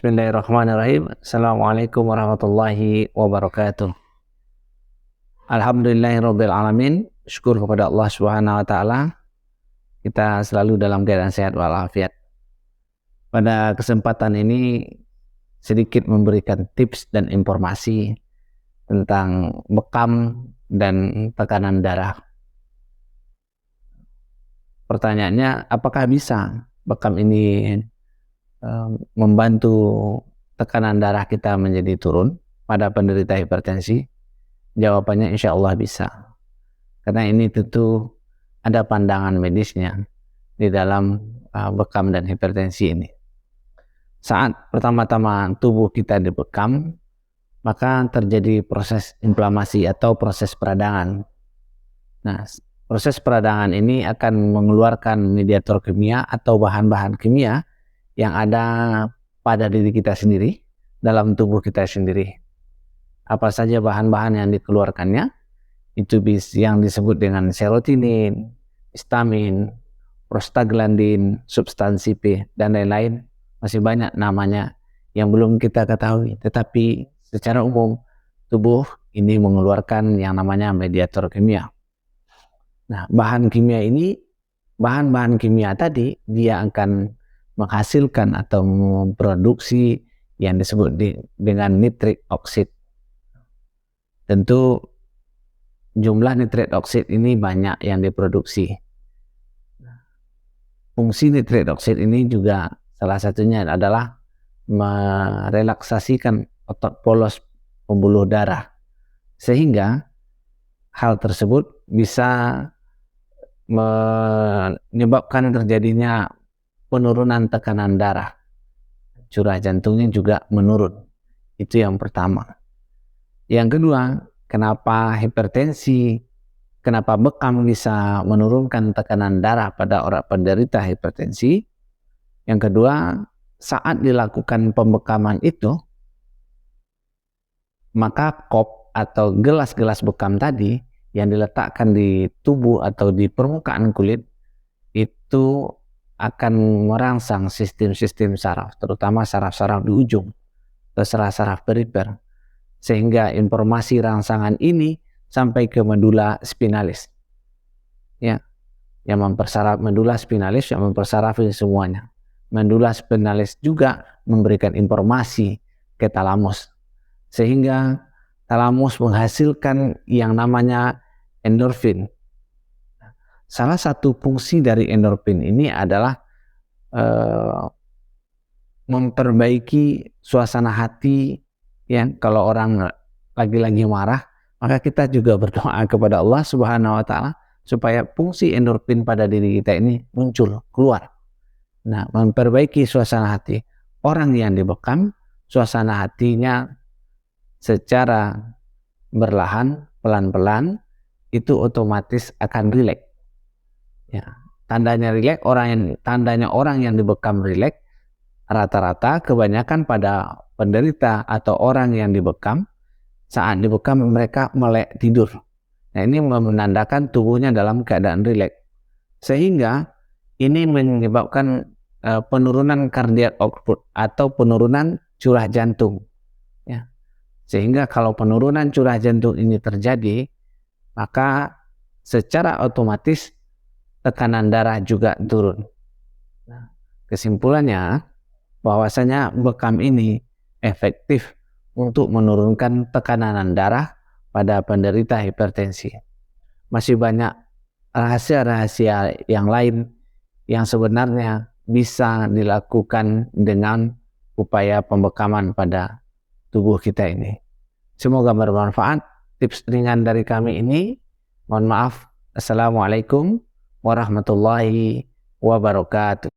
Bismillahirrahmanirrahim. Assalamualaikum warahmatullahi wabarakatuh. Alhamdulillahirabbil alamin. Syukur kepada Allah Subhanahu wa taala. Kita selalu dalam keadaan sehat walafiat. Pada kesempatan ini sedikit memberikan tips dan informasi tentang bekam dan tekanan darah. Pertanyaannya, apakah bisa bekam ini membantu tekanan darah kita menjadi turun pada penderita hipertensi? Jawabannya insya Allah bisa, karena ini tentu ada pandangan medisnya di dalam bekam dan hipertensi ini. Saat pertama-tama tubuh kita dibekam, maka terjadi proses inflamasi atau proses peradangan. Nah, proses peradangan ini akan mengeluarkan mediator kimia atau bahan-bahan kimia yang ada pada diri kita sendiri, dalam tubuh kita sendiri. Apa saja bahan-bahan yang dikeluarkannya? Itu yang disebut dengan serotonin, histamin, prostaglandin, substansi P, dan lain-lain. Masih banyak namanya yang belum kita ketahui. Tetapi secara umum, tubuh ini mengeluarkan yang namanya mediator kimia. Nah, bahan bahan-bahan kimia tadi, dia akan menghasilkan atau memproduksi yang disebut dengan nitrik oksid. Tentu jumlah nitrik oksid ini banyak yang diproduksi. Fungsi nitrik oksid ini juga salah satunya adalah merelaksasikan otot polos pembuluh darah, sehingga hal tersebut bisa menyebabkan terjadinya penurunan tekanan darah, curah jantungnya juga menurun. Itu yang pertama. Yang kedua, kenapa bekam bisa menurunkan tekanan darah pada orang penderita hipertensi? Yang kedua, saat dilakukan pembekaman itu, maka kop atau gelas-gelas bekam tadi yang diletakkan di tubuh atau di permukaan kulit itu akan merangsang sistem-sistem saraf, terutama saraf-saraf di ujung atau saraf perifer, sehingga informasi rangsangan ini sampai ke medula spinalis, ya, yang mempersaraf medula spinalis, yang mempersaraf ini semuanya. Medula spinalis juga memberikan informasi ke talamus, sehingga talamus menghasilkan yang namanya endorfin. Salah satu fungsi dari endorfin ini adalah memperbaiki suasana hati. Ya, kalau orang lagi-lagi marah, maka kita juga berdoa kepada Allah Subhanahu wa taala supaya fungsi endorfin pada diri kita ini muncul, keluar. Nah, memperbaiki suasana hati. Orang yang dibekam, suasana hatinya secara berlahan, pelan-pelan, itu otomatis akan rileks. Ya, tandanya orang yang dibekam rileks, rata-rata kebanyakan pada penderita atau orang yang dibekam, saat dibekam mereka melek tidur. Nah, ini menandakan tubuhnya dalam keadaan rileks, sehingga ini menyebabkan penurunan cardiac output atau penurunan curah jantung. Ya, sehingga kalau penurunan curah jantung ini terjadi, maka secara otomatis tekanan darah juga turun. Nah, kesimpulannya bahwasanya bekam ini efektif untuk menurunkan tekanan darah pada penderita hipertensi. Masih banyak rahasia-rahasia yang lain yang sebenarnya bisa dilakukan dengan upaya pembekaman pada tubuh kita ini. Semoga bermanfaat tips ringan dari kami ini. Mohon maaf. Assalamualaikum warahmatullahi wabarakatuh.